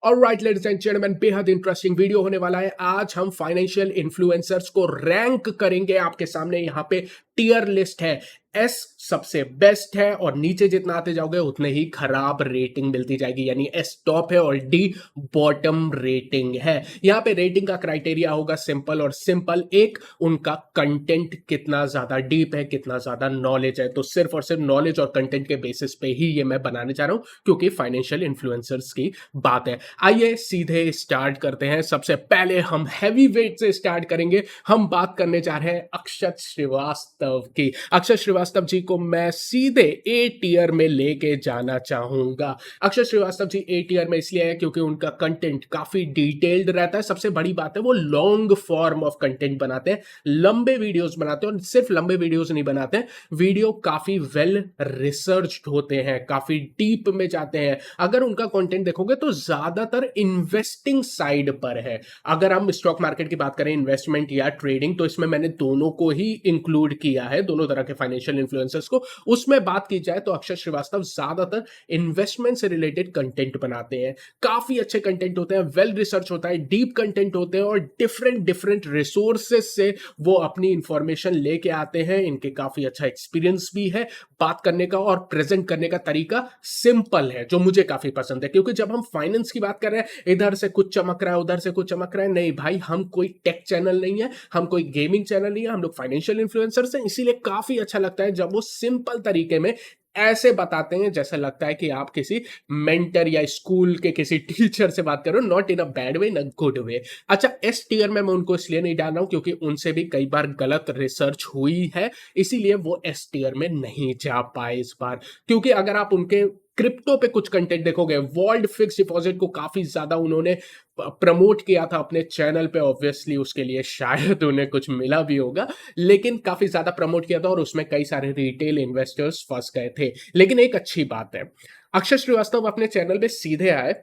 Alright ladies and gentleman, बेहद interesting video होने वाला है। आज हम फाइनेंशियल इन्फ्लुएंसर्स को रैंक करेंगे। आपके सामने यहाँ पे टियर लिस्ट है। एस सबसे बेस्ट है और नीचे जितना आते जाओगे उतने ही खराब रेटिंग मिलती जाएगी, यानी एस टॉप है और डी बॉटम रेटिंग है। यहाँ पे रेटिंग का क्राइटेरिया होगा सिंपल और सिंपल, एक उनका कंटेंट कितना ज्यादा डीप है, कितना ज्यादा नॉलेज है। तो सिर्फ और सिर्फ नॉलेज और कंटेंट के बेसिस पे ही ये मैं बनाने जा रहा हूं, क्योंकि फाइनेंशियल इन्फ्लुएंसर्स की बात है। आइए सीधे स्टार्ट करते हैं। सबसे पहले हम हैवी वेट से स्टार्ट करेंगे। हम बात करने जा रहे हैं अक्षत श्रीवास्तव की। अक्षत श्रीवास्तव जी को मैं सीधे ए टियर में लेके जाना चाहूंगा। अक्षत श्रीवास्तव जी ए टियर में इसलिए है क्योंकि उनका कंटेंट काफी डिटेल्ड रहता है। सबसे बड़ी बात है वो लॉन्ग फॉर्म ऑफ कंटेंट बनाते हैं, लंबे वीडियोस बनाते हैं। और सिर्फ लंबे वीडियोस नहीं बनाते हैं, वीडियो काफी वेल रिसर्च्ड होते हैं, काफी डीप में जाते हैं। अगर उनका कंटेंट देखोगे तो ज्यादातर इन्वेस्टिंग साइड पर है। अगर हम स्टॉक मार्केट की बात करें, इन्वेस्टमेंट या ट्रेडिंग, तो इसमें मैंने दोनों को ही इंक्लूड किया है, दोनों तरह के फाइनेंशियल इन्फ्लुएंसर्स को। उसमें बात की जाए तो अक्षत श्रीवास्तव ज्यादातर इन्वेस्टमेंट से रिलेटेड कंटेंट बनाते हैं। काफी अच्छे कंटेंट होते हैं, वेल रिसर्च होता है, डीप कंटेंट होते हैं और डिफरेंट डिफरेंट रिसोर्सेज से वो अपनी इंफॉर्मेशन लेके आते हैं। इनके काफी अच्छा एक्सपीरियंस भी है, बात करने का और प्रेजेंट करने का तरीका सिंपल है, जो मुझे काफी पसंद है। क्योंकि जब हम फाइनेंस की बात कर रहे हैं, इधर से कुछ चमक रहा है, उधर से कुछ चमक रहा है, नहीं भाई, हम कोई टेक चैनल नहीं है, हम कोई गेमिंग चैनल नहीं है, हम लोग फाइनेंशियल इन्फ्लुएंसर्स हैं। इसीलिए काफी अच्छा लगता है जब वो सिंपल तरीके में ऐसे बताते हैं जैसे लगता है कि आप किसी मेंटर या स्कूल के किसी टीचर से बात करो, not in a bad way, in a good way. अच्छा, एस टियर में मैं उनको इसलिए नहीं डाल रहा हूं क्योंकि उनसे भी कई बार गलत रिसर्च हुई है, इसीलिए वो एस टियर में नहीं जा पाए इस बार। क्योंकि अगर आप उनके क्रिप्टो पे कुछ कंटेंट देखोगे, वर्ल्ड फिक्स डिपॉजिट को काफी ज्यादा उन्होंने प्रमोट किया था अपने चैनल पे। ऑब्वियसली उसके लिए शायद उन्हें कुछ मिला भी होगा, लेकिन काफी ज्यादा प्रमोट किया था और उसमें कई सारे रिटेल इन्वेस्टर्स फंस गए थे। लेकिन एक अच्छी बात है, अक्षय श्रीवास्तव अपने चैनल पे सीधे आए,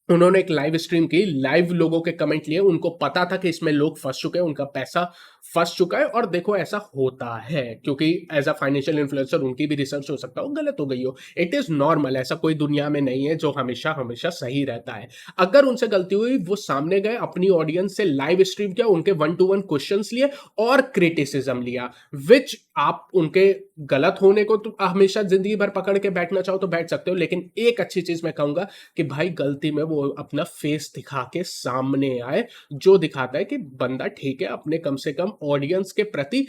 उन्होंने एक लाइव स्ट्रीम की, लाइव लोगों के कमेंट लिए। उनको पता था कि इसमें लोग फंस चुके हैं, उनका पैसा फंस चुका है। और देखो, ऐसा होता है क्योंकि एज अ फाइनेंशियल इन्फ्लुएंसर उनकी भी रिसर्च हो सकता हो, गलत हो गई हो। इट इज नॉर्मल, ऐसा कोई दुनिया में नहीं है जो हमेशा हमेशा सही रहता है। अगर उनसे गलती हुई, वो सामने गए, अपनी ऑडियंस से लाइव स्ट्रीम किया, उनके 1-to-1 क्वेश्चंस लिए और क्रिटिसिज्म लिया, विच आप उनके गलत होने को तो हमेशा जिंदगी भर पकड़ के बैठना चाहो तो बैठ सकते हो। लेकिन एक अच्छी चीज मैं कहूंगा कि भाई गलती में वो अपना फेस दिखा के सामने आए, जो दिखाता है कि बंदा ठीक है, अपने कम से कम ऑडियंस के प्रति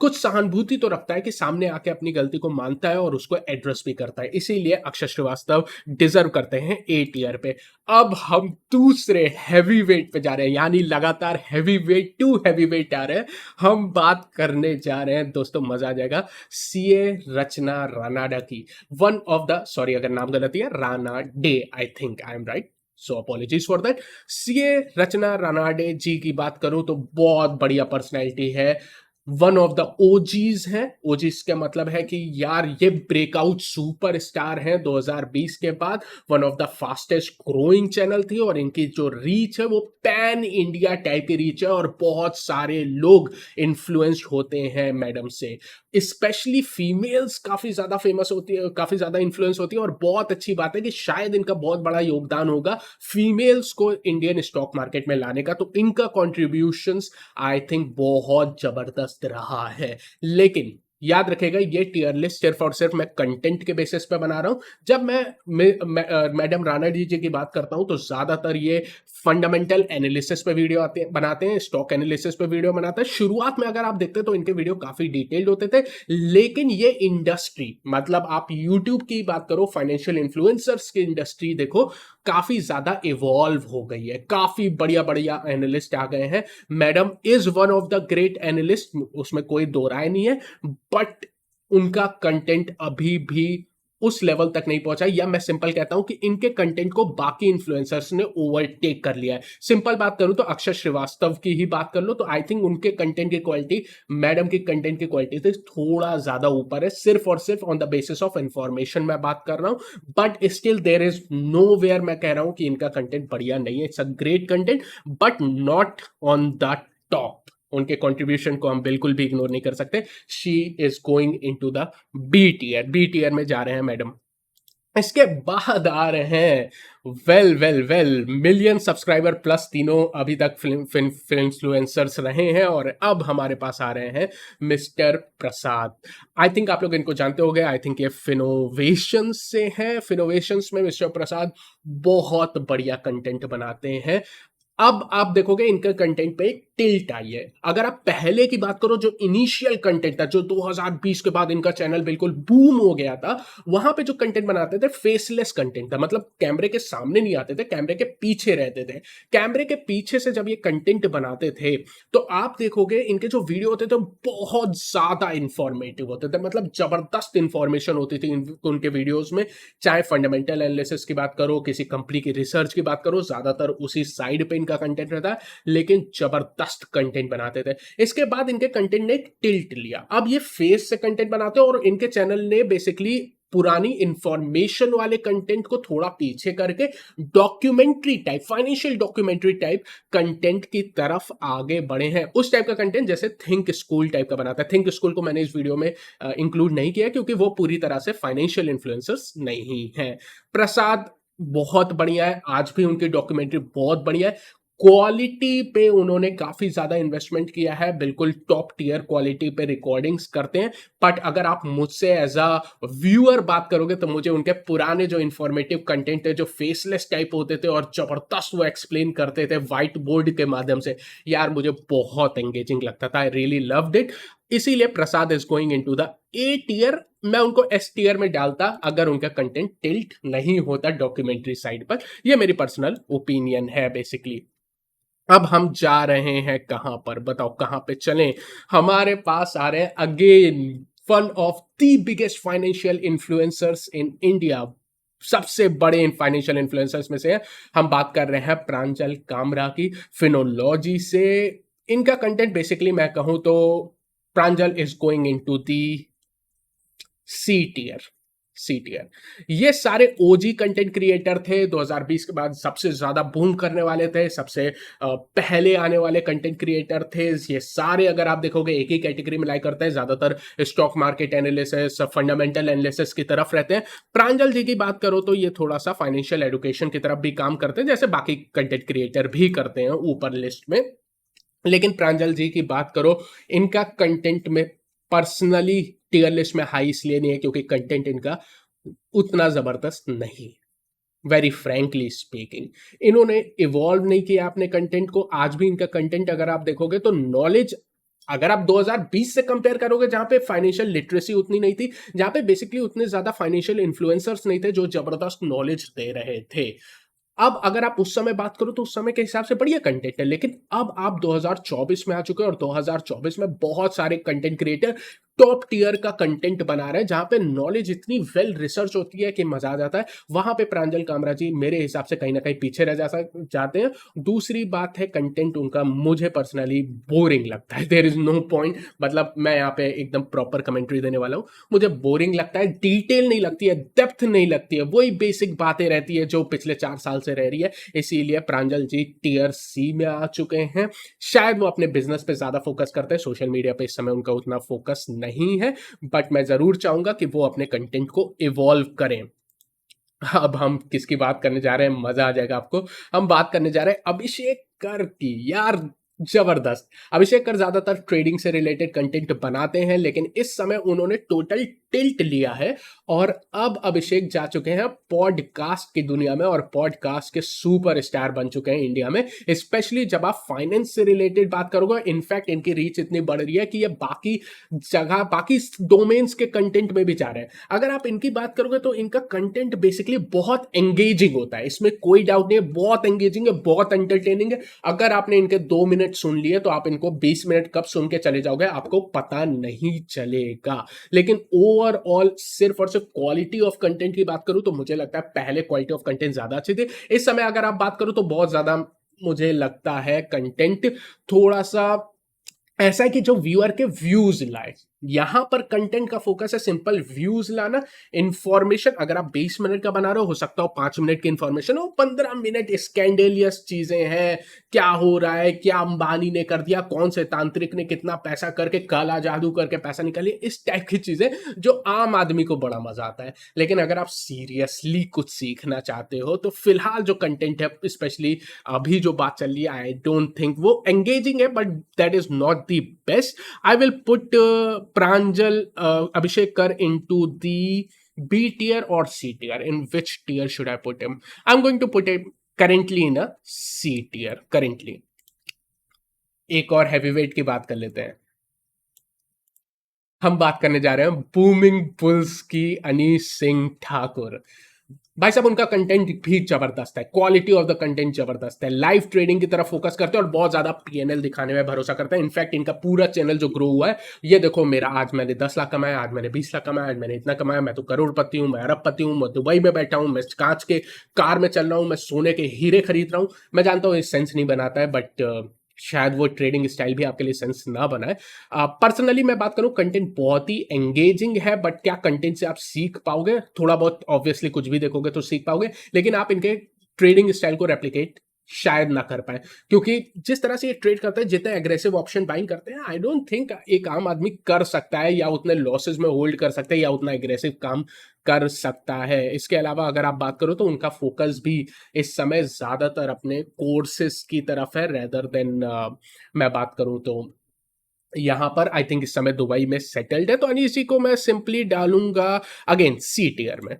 कुछ सहानुभूति तो रखता है, कि सामने आके अपनी गलती को मानता है और उसको एड्रेस भी करता है। इसीलिए अक्षय श्रीवास्तव डिजर्व करते हैं ए टीयर पे। अब हम दूसरे हैवी वेट पे जा रहे हैं, यानी लगातार heavy weight to heavy weight आ रहे हैं। हम बात करने जा रहे हैं दोस्तों, मजा आ जाएगा, सीए रचना रानाडा की। वन ऑफ द, सॉरी अगर नाम गलत है, Ranade, I think I am right, so apologies for that. CA Rachna Ranade ji की बात करूं तो बहुत बढ़िया पर्सनैलिटी है, वन ऑफ द ओजीज हैं। ओजीज का मतलब है कि यार ये ब्रेकआउट सुपर स्टार हैं 2020 के बाद, one of the fastest growing channel थी और इनकी जो रीच है वो पैन इंडिया टाइप की रीच है और बहुत सारे लोग इन्फ्लुएंस्ड होते हैं मैडम से। स्पेशली फीमेल्स काफी ज्यादा फेमस होती है, काफी ज्यादा इन्फ्लुएंस होती है। और बहुत अच्छी बात है कि शायद इनका बहुत बड़ा योगदान होगा फीमेल्स को इंडियन स्टॉक मार्केट में लाने का। तो इनका कॉन्ट्रीब्यूशंस आई थिंक बहुत जबरदस्त रहा है। लेकिन याद रखेगा, ये टियर लिस्ट सिर्फ और सिर्फ मैं कंटेंट के बेसिस पे बना रहा हूं। जब मैं मैडम राणा जी की बात करता हूं तो ज्यादातर ये फंडामेंटल एनालिसिस पे वीडियो बनाते हैं, स्टॉक एनालिसिस पे वीडियो बनाते हैं। शुरुआत में अगर आप देखते तो इनके वीडियो काफी डिटेल्ड होते थे, लेकिन ये इंडस्ट्री, मतलब आप यूट्यूब की बात करो, फाइनेंशियल इन्फ्लुएंसर्स की इंडस्ट्री देखो, काफी ज्यादा इवॉल्व हो गई है, काफी बढ़िया बढ़िया एनालिस्ट आ गए हैं। Madam is one of the great analyst, उसमें कोई दो राय नहीं है, बट उनका कंटेंट अभी भी उस लेवल तक नहीं पहुंचा, या मैं सिंपल कहता हूं कि इनके कंटेंट को बाकी इन्फ्लुएंसर्स ने ओवरटेक कर लिया है। सिंपल बात करूं तो अक्षय श्रीवास्तव की ही बात कर लो तो आई थिंक उनके कंटेंट की क्वालिटी मैडम की कंटेंट की क्वालिटी से थोड़ा ज्यादा ऊपर है, सिर्फ और सिर्फ on the basis of information मैं बात कर रहा हूं। But still there is nowhere मैं कह रहा हूं कि इनका कंटेंट बढ़िया नहीं है, it's a great content but not on the top. उनके कंट्रीब्यूशन को हम बिल्कुल भी इग्नोर नहीं कर सकते। She is going into the B tier, B tier में जा रहे हैं मैडम। इसके बाद आ रहे हैं वेल मिलियन सब्सक्राइबर प्लस, तीनों अभी तक फिल्म इन्फ्लुएंसर्स रहे हैं, और अब हमारे पास आ रहे हैं मिस्टर प्रसाद। आई थिंक आप लोग इनको जानते होंगे। आई थिंक ये फिनोवेशंस से हैं। फिनोवेशंस में मिस्टर प्रसाद बहुत बढ़िया कंटेंट बनाते हैं। अब आप देखोगे इनके कंटेंट पे एक टिल्ट आई है। अगर आप पहले की बात करो, जो इनिशियल कंटेंट था, जो 2020 के बाद इनका चैनल बिल्कुल बूम हो गया था, वहां पे जो कंटेंट बनाते थे फेसलेस कंटेंट था, मतलब कैमरे के सामने नहीं आते थे, कैमरे के पीछे रहते थे। कैमरे के पीछे से जब ये कंटेंट बनाते थे तो आप देखोगे इनके जो वीडियो होते थे बहुत ज्यादा इंफॉर्मेटिव होते थे, मतलब जबरदस्त इंफॉर्मेशन होती थी उनके वीडियोज में। चाहे फंडामेंटल एनालिसिस की बात करो, किसी कंपनी की रिसर्च की बात करो, ज्यादातर उसी साइड पे इनका कंटेंट रहता है, लेकिन जबरदस्त कंटेंट बनाते थे। इसके बाद इनके कंटेंट ने एक टिल्ट लिया। अब ये फेस से कंटेंट बनाते हैं, और इनके चैनल ने बेसिकली पुरानी इंफॉर्मेशन वाले कंटेंट को थोड़ा पीछे करके documentary type, financial documentary type content की तरफ आगे बढ़े हैं। उस टाइप का कंटेंट जैसे थिंक स्कूल टाइप का बनाता है। थिंक स्कूल को मैंने इस वीडियो में इंक्लूड नहीं किया क्योंकि वो पूरी तरह से फाइनेंशियल इन्फ्लुएंसर्स नहीं है। प्रसाद बहुत बढ़िया है, आज भी उनकी डॉक्यूमेंट्री बहुत बढ़िया है। क्वालिटी पे उन्होंने काफी ज्यादा इन्वेस्टमेंट किया है, बिल्कुल टॉप टीयर क्वालिटी पे रिकॉर्डिंग्स करते हैं। बट अगर आप मुझसे एज अ व्यूअर बात करोगे तो मुझे उनके पुराने जो इंफॉर्मेटिव कंटेंट है, जो फेसलेस टाइप होते थे और जबरदस्त वो एक्सप्लेन करते थे व्हाइट बोर्ड के माध्यम से, यार मुझे बहुत एंगेजिंग लगता था। I really loved it. इसीलिए Prasad is going into the A tier. मैं उनको एस टियर में डालता अगर उनका कंटेंट टिल्ट नहीं होता डॉक्यूमेंट्री साइड पर। ये मेरी पर्सनल ओपिनियन है बेसिकली। अब हम जा रहे हैं कहां पर, बताओ कहां पे चलें। हमारे पास आ रहे हैं again one of the biggest financial influencers in India. सबसे बड़े इन फाइनेंशियल इन्फ्लुएंसर्स में से है। हम बात कर रहे हैं प्रांजल कामरा की, फिनोलॉजी से। इनका कंटेंट बेसिकली मैं कहूं तो Pranjal is going into the C tier. C tier. ये सारे ओजी कंटेंट क्रिएटर थे, 2020 के बाद सबसे ज्यादा बूम करने वाले थे, सबसे पहले आने वाले कंटेंट क्रिएटर थे। ये सारे अगर आप देखोगे एक ही कैटेगरी में लाई करते हैं, ज्यादातर stock market analysis, fundamental analysis की तरफ रहते हैं। प्रांजल जी की बात करो तो ये थोड़ा सा फाइनेंशियल एजुकेशन की तरफ भी काम करते हैं, जैसे बाकी कंटेंट क्रिएटर भी करते हैं ऊपर लिस्ट में। लेकिन प्रांजल जी की बात करो, इनका कंटेंट में पर्सनली टियर लिस्ट में हाई इसलिए नहीं है क्योंकि कंटेंट इनका उतना जबरदस्त नहीं। वेरी फ्रैंकली स्पीकिंग, इन्होंने इवॉल्व नहीं किया अपने कंटेंट को। आज भी इनका कंटेंट अगर आप देखोगे तो नॉलेज, अगर आप 2020 से कंपेयर करोगे जहां पे फाइनेंशियल लिटरेसी उतनी नहीं थी, जहां पे बेसिकली उतने ज्यादा फाइनेंशियल इन्फ्लुएंसर्स नहीं थे जो जबरदस्त नॉलेज दे रहे थे। अब अगर आप उस समय बात करो तो उस समय के हिसाब से बढ़िया कंटेंट है, लेकिन अब आप 2024 में आ चुके हैं और 2024 में बहुत सारे कंटेंट क्रिएटर टॉप टियर का कंटेंट बना रहे हैं जहां पे नॉलेज इतनी वेल रिसर्च होती है कि मजा आ जाता है। वहां पे प्रांजल कामरा जी मेरे हिसाब से कहीं ना कहीं पीछे रह जाते हैं। दूसरी बात है कंटेंट उनका मुझे पर्सनली बोरिंग लगता है। देयर इज नो पॉइंट, मतलब मैं यहाँ पे एकदम प्रॉपर कमेंट्री देने वाला हूं, मुझे बोरिंग लगता है, डिटेल नहीं लगती है, डेप्थ नहीं लगती है, वही बेसिक बातें रहती है जो पिछले 4 साल से रह रही है। इसीलिए प्रांजल जी टियर सी में आ चुके हैं। शायद वो अपने बिजनेस पे ज्यादा फोकस करते हैं, सोशल मीडिया पे इस समय उनका उतना फोकस नहीं है, बट मैं जरूर चाहूंगा कि वो अपने कंटेंट को इवॉल्व करें। अब हम किसकी बात करने जा रहे हैं, मजा आ जाएगा आपको। हम बात करने जा रहे हैं अभिषेक कर की। यार जबरदस्त। अभिषेक कर ज्यादातर ट्रेडिंग से रिलेटेड कंटेंट बनाते हैं, लेकिन इस समय उन्होंने टोटल टिल्ट लिया है और अब अभिषेक जा चुके हैं पॉडकास्ट की दुनिया में और पॉडकास्ट के सुपर स्टार बन चुके हैं इंडिया में। स्पेशली जब आप फाइनेंस से रिलेटेड बात करोगे, इनफैक्ट इनकी रीच इतनी बढ़ रही है कि ये बाकी जगह, बाकी डोमेन्स के कंटेंट में भी जा रहे हैं। अगर आप इनकी बात करोगे तो इनका कंटेंट बेसिकली बहुत एंगेजिंग होता है, इसमें कोई डाउट नहीं है, बहुत एंगेजिंग है, बहुत एंटरटेनिंग है। अगर आपने इनके 2 मिनट सुन लिए तो आप इनको 20 मिनट कब सुन के चले जाओगे आपको पता नहीं चलेगा। लेकिन ओवरऑल सिर्फ और सिर्फ क्वालिटी ऑफ कंटेंट की बात करूं तो मुझे लगता है पहले क्वालिटी ऑफ कंटेंट ज्यादा अच्छी थी। इस समय अगर आप बात करो तो बहुत ज्यादा मुझे लगता है कंटेंट थोड़ा सा ऐसा है कि जो व्यूअर के व्यूज लाए, यहां पर कंटेंट का फोकस है सिंपल व्यूज लाना, इंफॉर्मेशन। अगर आप 20 मिनट का बना रहे हो सकता हो 5 मिनट की इंफॉर्मेशन हो, 15 मिनट स्कैंडेलियस चीजें हैं, क्या हो रहा है, क्या अंबानी ने कर दिया, कौन से तांत्रिक ने कितना पैसा करके काला जादू करके पैसा निकालिए, इस टाइप की चीजें जो आम आदमी को बड़ा मजा आता है। लेकिन अगर आप सीरियसली कुछ सीखना चाहते हो तो फिलहाल जो कंटेंट है, स्पेशली अभी जो बात चल रही है, आई डोंट थिंक वो एंगेजिंग है, but that is not the best. I will put Pranjal Abhishek Kar into the B tier or C tier. In which tier should I put him? I'm going to put him currently in a C tier. Currently. एक और heavyweight की बात कर लेते हैं. हम बात करने जा रहे हैं बूमिंग बुल्स की अनीश सिंह ठाकुर. भाई साहब उनका कंटेंट भी जबरदस्त है, क्वालिटी ऑफ द कंटेंट जबरदस्त है, लाइव ट्रेडिंग की तरफ फोकस करते हैं और बहुत ज्यादा पीएनएल दिखाने में भरोसा करते हैं. इनफैक्ट इनका पूरा चैनल जो ग्रो हुआ है, ये देखो मेरा आज मैंने 10 लाख कमाया, आज मैंने 20 लाख कमाया, आज मैंने इतना कमाया, मैं तो करोड़पति हूं, मैं अरबपति हूं, मैं दुबई में बैठा हूं, मैं कांच के कार में चल रहा हूं, मैं सोने के हीरे खरीद रहा हूं. मैं जानता हूं ये सेंस नहीं बनाता है, बट शायद वो ट्रेडिंग स्टाइल भी आपके लिए सेंस ना बनाए. पर्सनली मैं बात करूं, कंटेंट बहुत ही एंगेजिंग है, बट क्या कंटेंट से आप सीख पाओगे? थोड़ा बहुत ऑब्वियसली कुछ भी देखोगे तो सीख पाओगे, लेकिन आप इनके ट्रेडिंग स्टाइल को रेप्लिकेट शायद ना कर पाए, क्योंकि जिस तरह से ये ट्रेड करते हैं, जितने एग्रेसिव ऑप्शन बाइंग करते हैं, आई डोंट थिंक एक आम आदमी कर सकता है, या उतने लॉसेस में होल्ड कर सकते हैं, या उतना एग्रेसिव काम कर सकता है. इसके अलावा अगर आप बात करो तो उनका फोकस भी इस समय ज्यादातर अपने कोर्सेस की तरफ है, रेदर देन मैं बात करूं तो यहां पर आई थिंक इस समय दुबई में सेटल्ड है. तो अनीस जी को मैं सिंपली डालूंगा अगेन सी टियर में.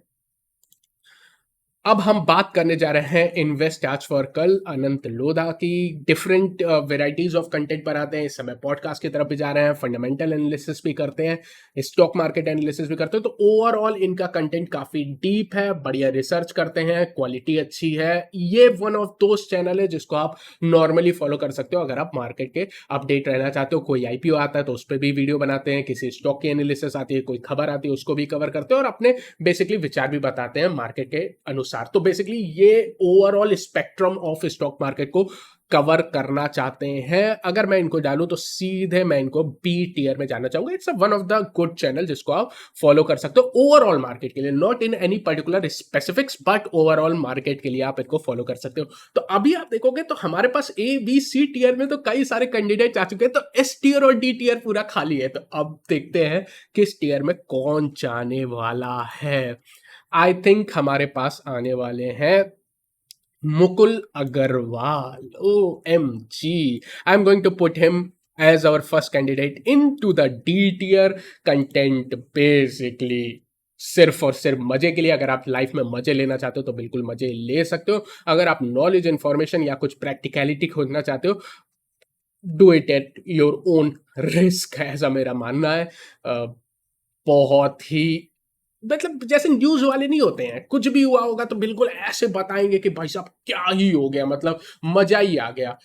अब हम बात करने जा रहे हैं इन्वेस्ट आज फॉर कल अनंत लोधा की. डिफरेंट वेराइटीज ऑफ कंटेंट पर आते हैं, इस समय पॉडकास्ट की तरफ भी जा रहे हैं, फंडामेंटल एनालिसिस भी करते हैं, स्टॉक मार्केट एनालिसिस भी करते हैं. तो ओवरऑल इनका कंटेंट काफी डीप है, बढ़िया रिसर्च करते हैं, क्वालिटी अच्छी है. ये वन ऑफ दोस चैनल है जिसको आप नॉर्मली फॉलो कर सकते हो अगर आप मार्केट के अपडेट रहना चाहते हो. कोई आईपीओ आता है तो उस पर भी वीडियो बनाते हैं, किसी स्टॉक की एनालिसिस आती है, कोई खबर आती है उसको भी कवर करते हैं, और अपने बेसिकली विचार भी बताते हैं मार्केट के अनुसार. तो बेसिकली ये overall spectrum of stock market को कवर करना चाहते हैं. अगर मैं इनको डालूं तो सीधे मैं इनको बी टियर में जाना चाहूंगा. It's one of the good channel जिसको आप फॉलो कर सकते हो ओवरऑल मार्केट के लिए, not in any particular specifics, but overall market के लिए आप इनको फॉलो कर सकते हो. तो अभी आप देखोगे तो हमारे पास ए बी सी टियर में तो कई सारे कैंडिडेट आ चुके हैं, तो एस टियर और डी टियर पूरा खाली है. तो अब देखते हैं किस टियर में कौन जाने वाला है. आई थिंक हमारे पास आने वाले हैं Mukul Agarwal. O M G, I am going to put him as our first candidate into the D tier. Content basically सिर्फ और सिर्फ मजे के लिए. अगर आप लाइफ में मजे लेना चाहते हो तो बिल्कुल मजे ले सकते हो. अगर आप नॉलेज इंफॉर्मेशन या कुछ प्रैक्टिकलिटी खोजना चाहते हो, do it at your own risk, ऐसा मेरा मानना है. बहुत ही मतलब जैसे न्यूज वाले नहीं होते हैं, कुछ भी हुआ होगा तो बिल्कुल ऐसे बताएंगे कि भाई साहब क्या ही हो गया, मतलब मजा ही आ गया.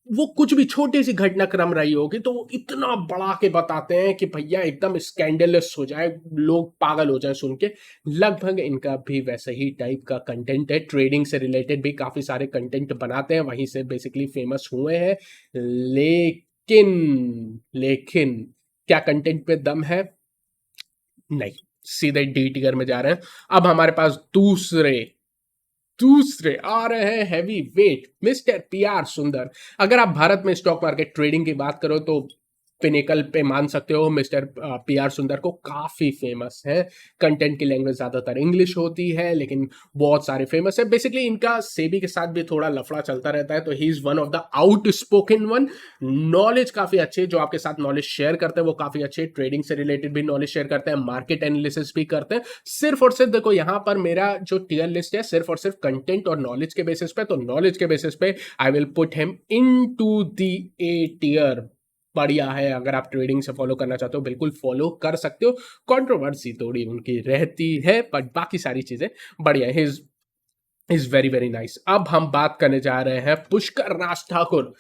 वो कुछ भी छोटी सी घटनाक्रम रही होगी तो वो इतना बढ़ा के बताते हैं कि भैया एकदम स्कैंडलस हो जाए, लोग पागल हो जाए सुन के. लगभग इनका भी वैसे ही टाइप का कंटेंट है. ट्रेडिंग से रिलेटेड भी काफी सारे कंटेंट बनाते हैं, वहीं से बेसिकली फेमस हुए हैं. लेकिन लेकिन क्या कंटेंट पे दम है? नहीं. सीधे डी टियर में जा रहे हैं. अब हमारे पास दूसरे दूसरे आ रहे हैं हैवी वेट मिस्टर पीआर सुंदर. अगर आप भारत में स्टॉक मार्केट ट्रेडिंग की बात करो तो पिनेकल पे मान सकते हो मिस्टर पीआर सुंदर को. काफी फेमस है, कंटेंट की लैंग्वेज ज्यादातर इंग्लिश होती है, लेकिन बहुत सारे फेमस है. बेसिकली इनका सेबी के साथ भी थोड़ा लफड़ा चलता रहता है, तो he is one of the out spoken one. Knowledge काफी अच्छी है, जो आपके साथ नॉलेज शेयर करते हैं वो काफी अच्छे. ट्रेडिंग से रिलेटेड भी नॉलेज शेयर करते हैं, मार्केट एनालिसिस भी करते हैं. सिर्फ और सिर्फ देखो यहां पर मेरा जो टियर लिस्ट है सिर्फ और सिर्फ कंटेंट और नॉलेज के बेसिस पे, तो नॉलेज के बेसिस पे I will put him into the A tier. बढ़िया है, अगर आप ट्रेडिंग से फॉलो करना चाहते हो बिल्कुल फॉलो कर सकते हो. कंट्रोवर्सी थोड़ी उनकी रहती है, बट बाकी सारी चीजें बढ़िया है. Is very very nice. अब हम बात करने जा रहे हैं पुष्कर राज ठाकुर.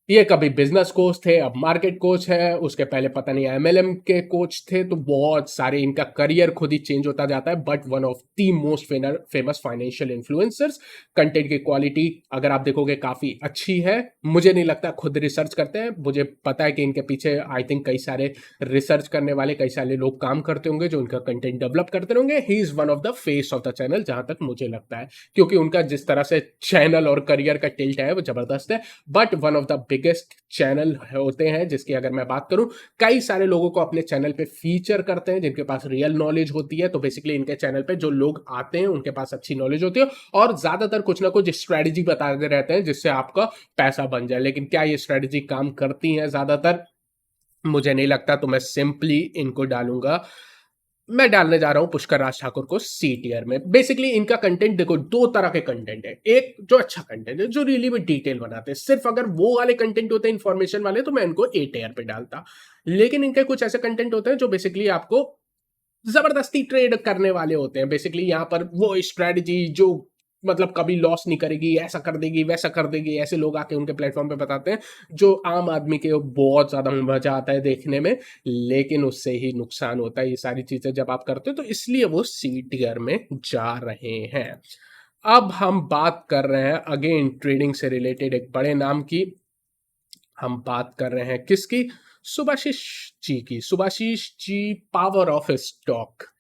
ये कभी बिजनेस कोच थे, अब मार्केट कोच है, उसके पहले पता नहीं एमएलएम के कोच थे, तो बहुत सारे इनका करियर खुद ही चेंज होता जाता है। But one of the most famous financial influencers. Content की क्वालिटी अगर आप देखोगे काफी अच्छी है। मुझे नहीं लगता, खुद रिसर्च करते हैं, मुझे पता है कि इनके पीछे आई थिंक कई सारे रिसर्च करने वाले कई सारे लोग काम करते होंगे जो उनका कंटेंट डेवलप करते होंगे। He is one of the face of the channel, जहां तक मुझे लगता है, क्योंकि उनका जिस तरह से चैनल और करियर का टिल्ट है वो जबरदस्त है। But one of the biggest channel होते हैं जिसकी अगर मैं बात करूं, कई सारे लोगों को अपने चैनल पे फीचर करते हैं जिनके पास रियल नॉलेज होती है। तो बेसिकली इनके चैनल पे जो लोग आते हैं उनके पास अच्छी नॉलेज होती है और ज्यादातर कुछ ना कुछ स्ट्रेटेजी बताते रहते हैं जिससे आपका पैसा बन जाए। लेकिन क्या ये स्ट्रेटेजी काम करती है ज्यादातर? मुझे नहीं लगता। तो मैं सिंपली इनको डालूंगा, मैं डालने जा रहा हूं पुष्कर राज ठाकुर को सी टीयर में। बेसिकली इनका कंटेंट देखो, दो तरह के कंटेंट है। एक जो अच्छा कंटेंट है, जो रियली में डिटेल बनाते हैं, सिर्फ अगर वो वाले कंटेंट होते हैं इंफॉर्मेशन वाले, तो मैं इनको ए टीयर पे डालता। लेकिन इनके कुछ ऐसे कंटेंट होते हैं जो बेसिकली आपको जबरदस्ती ट्रेड करने वाले होते हैं। बेसिकली यहाँ पर वो स्ट्रेटजी जो मतलब कभी लॉस नहीं करेगी, ऐसा कर देगी वैसा कर देगी, ऐसे लोग आके उनके प्लेटफॉर्म पे बताते हैं जो आम आदमी के बहुत ज्यादा मजा आता है देखने में, लेकिन उससे ही नुकसान होता है ये सारी चीजें जब आप करते हो। तो इसलिए वो सी टीयर में जा रहे हैं। अब हम बात कर रहे हैं अगेन ट्रेडिंग से रिलेटेड एक बड़े नाम की। हम बात कर रहे हैं किसकी? सुभाशीष जी की। Subhashish ji, power of stock.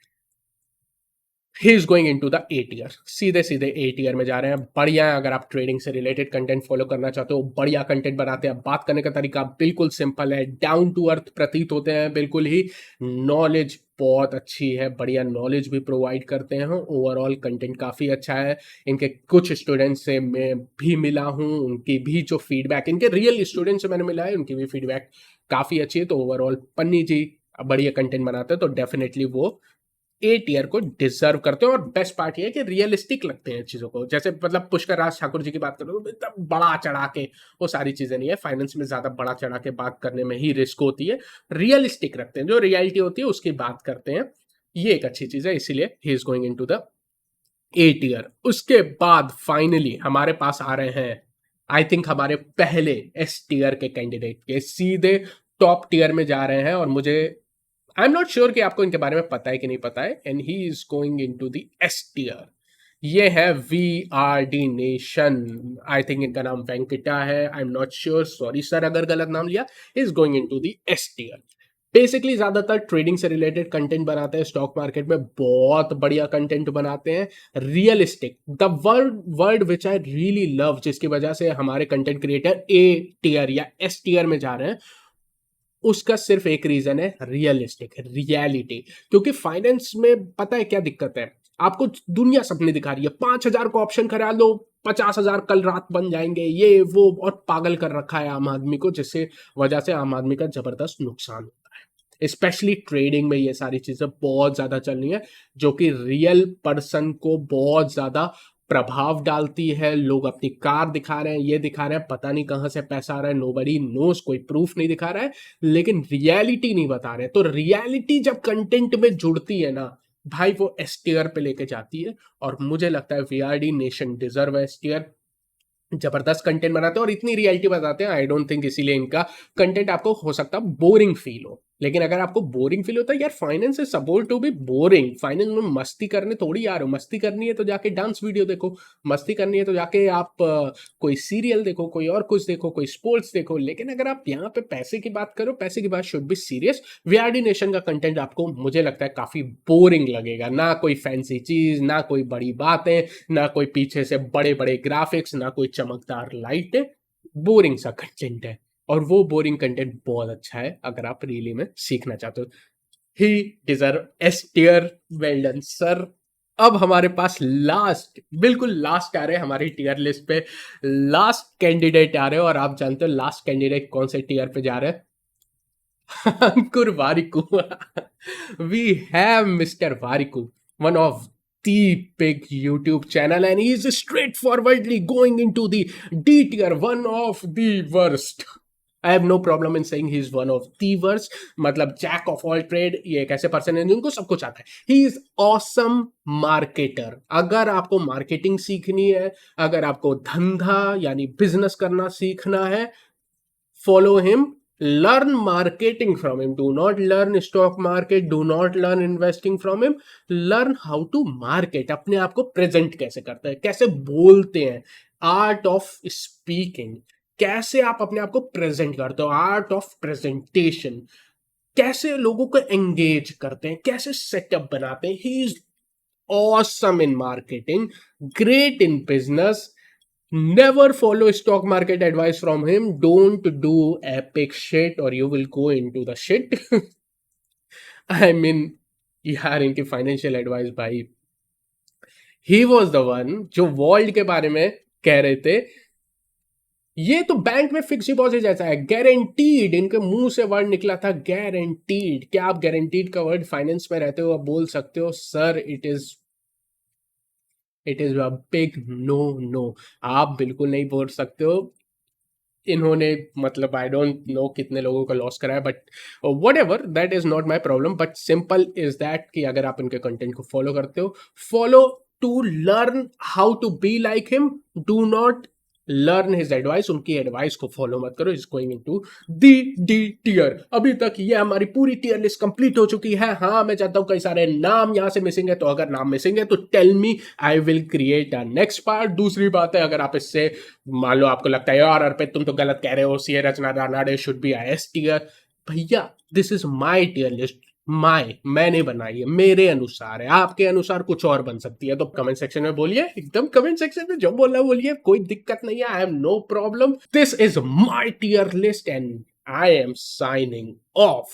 He is going into the A tier, सीधे सीधे ए टीयर में जा रहे हैं। बढ़िया है, अगर आप ट्रेडिंग से रिलेटेड कंटेंट फॉलो करना चाहते हो, बढ़िया कंटेंट बनाते हैं। बात करने का तरीका बिल्कुल सिंपल है, डाउन टू अर्थ प्रतीत होते हैं बिल्कुल ही। नॉलेज बहुत अच्छी है, बढ़िया नॉलेज भी प्रोवाइड करते हैं। ओवरऑल कंटेंट काफ़ी अच्छा है। इनके कुछ स्टूडेंट्स से मैं भी मिला हूँ, उनकी भी जो फीडबैक, इनके रियल स्टूडेंट से मैंने मिला है, उनकी भी फीडबैक काफ़ी अच्छी है। तो ओवरऑल पन्नी जी बढ़िया कंटेंट बनाते हैं, तो डेफिनेटली वो ए टीयर को डिजर्व करते हैं। और बेस्ट पार्ट ये है कि रियलिस्टिक लगते हैं चीजों को। जैसे मतलब पुष्कर राज ठाकुर जी की बात करो तो एकदम बड़ा चढ़ा के वो सारी चीजें नहीं है। फाइनेंस में ज्यादा बड़ा चढ़ा के बात करने में ही रिस्क होती है। रियलिस्टिक रखते हैं, जो रियलिटी होती है उसकी बात करते हैं। ये एक अच्छी चीज है, इसीलिए he is going into the A tier. उसके बाद फाइनली हमारे पास आ रहे हैं आई थिंक हमारे पहले एस टीयर के कैंडिडेट के सीधे टॉप टीयर में जा रहे हैं। और मुझे आई एम नॉट श्योर कि आपको इनके बारे में पता है कि नहीं पता है। And he is going into the S tier. ये है V R D nation. I think इनका नाम वेंकटा है, I am not sure, sorry sir अगर गलत नाम लिया। Is going into the S tier. Basically ज्यादातर ट्रेडिंग से रिलेटेड कंटेंट बनाते हैं, स्टॉक मार्केट में बहुत बढ़िया कंटेंट बनाते हैं, realistic. The word word which I really love, जिसकी वजह से हमारे कंटेंट क्रिएटर ए टीयर या एस टीयर में जा रहे हैं, उसका सिर्फ एक रीजन है, रियलिस्टिक, रियलिटी। क्योंकि फाइनेंस में पता है क्या दिक्कत है? आपको दुनिया सपने दिखा रही है, 5,000 को ऑप्शन करा लो, 50,000 कल रात बन जाएंगे, ये वो, और पागल कर रखा है आम आदमी को, जिससे वजह से आम आदमी का जबरदस्त नुकसान होता है। स्पेशली ट्रेडिंग में ये सारी चीजें बहुत ज्यादा चल रही है, जो कि रियल पर्सन को बहुत ज्यादा प्रभाव डालती है। लोग अपनी कार दिखा रहे हैं, ये दिखा रहे हैं, पता नहीं कहां से पैसा आ रहा है, नोबडी नोस, कोई प्रूफ नहीं दिखा रहा है, लेकिन रियलिटी नहीं बता रहे। तो रियलिटी जब कंटेंट में जुड़ती है ना भाई, वो एस टीयर पे लेके जाती है। और मुझे लगता है VRD nation deserve S tier. जबरदस्त कंटेंट बनाते हैं और इतनी रियलिटी बताते हैं। आई डोंट थिंक इसीलिए इनका कंटेंट आपको हो सकता है बोरिंग फील हो। लेकिन अगर आपको बोरिंग फील होता है, यार finance is suppose to be boring, finance में मस्ती करने थोड़ी आ रहे हो। मस्ती करनी है तो जाके डांस वीडियो देखो, मस्ती करनी है तो जाके आप कोई सीरियल देखो, कोई और कुछ देखो, कोई स्पोर्ट्स देखो। लेकिन अगर आप यहाँ पे पैसे की बात करो, पैसे की बात should be serious. VRD nation का कंटेंट आपको मुझे लगता है काफी बोरिंग लगेगा। ना कोई फैंसी चीज, ना कोई बड़ी बातें, ना कोई पीछे से बड़े बड़े ग्राफिक्स, ना कोई चमकदार लाइट है। बोरिंग सा कंटेंट है। और वो बोरिंग कंटेंट बहुत अच्छा है अगर आप रियली में सीखना चाहते हो। He deserve S tier. Well done sir. अब हमारे पास लास्ट, बिल्कुल लास्ट आ रहे हैं हमारी टियर लिस्ट पे, लास्ट कैंडिडेट आ रहे हैं। और आप जानते हो लास्ट कैंडिडेट कौन से टियर पे जा रहे हैं? Ankur Variku. We have Mr. Variku, one of the big YouTube channel, and he is straightforwardly going into the D tier, one of the worst. I have no problem in saying he is one of the worst. मतलब Jack of all trade, ये एक ऐसे person है जिनको सब कुछ आता है। He is awesome marketer. अगर आपको मार्केटिंग सीखनी है, अगर आपको धंधा यानी बिजनेस करना सीखना है, follow him, learn marketing from him. Do not learn stock market, do not learn investing from him. Learn how to market. अपने आप को प्रेजेंट कैसे करते हैं, कैसे बोलते हैं, आर्ट ऑफ स्पीकिंग, कैसे आप अपने आप को प्रेजेंट करते हो, आर्ट ऑफ प्रेजेंटेशन, कैसे लोगों को एंगेज करते हैं, कैसे सेटअप बनाते हैं. He is awesome in marketing, great in business. Never follow stock market advice from him. Don't do epic shit or you will go into the shit. I mean, यार इनकी फाइनेंशियल एडवाइस भाई, he was the one जो world के बारे में कह रहे थे ये तो बैंक में फिक्स डिपॉजिट जैसा है, गारंटीड. इनके मुंह से वर्ड निकला था गारंटीड. क्या आप गारंटीड का वर्ड फाइनेंस में रहते हो आप बोल सकते हो? Sir it is a big no no. आप बिल्कुल नहीं बोल सकते हो. इन्होंने मतलब आई डोंट नो कितने लोगों का लॉस करा है, but whatever, that is not my problem. But simple is that कि अगर आप इनके कंटेंट को फॉलो करते हो, follow to learn how to be like him. Do not learn his advice. उनकी एडवाइस को फॉलो मत करो. Is going into D tier. अभी तक ये हमारी पूरी टियर लिस्ट कंप्लीट हो चुकी है. हाँ, मैं चाहता हूं कई सारे नाम यहां से मिसिंग है, तो अगर नाम मिसिंग है तो tell me, I will create a next part. दूसरी बात है, अगर आप इससे मान लो आपको लगता है यार अर्पित तुम तो गलत कह रहे हो, C Rachna Ranade should be S tier, भैया this is my tier list. मैंने बनाई है, मेरे अनुसार है. आपके अनुसार कुछ और बन सकती है. तो कमेंट सेक्शन में बोलिए, एकदम कमेंट सेक्शन में जो बोलना बोलिए, कोई दिक्कत नहीं है. I am no problem. This is my tier list and I am signing of.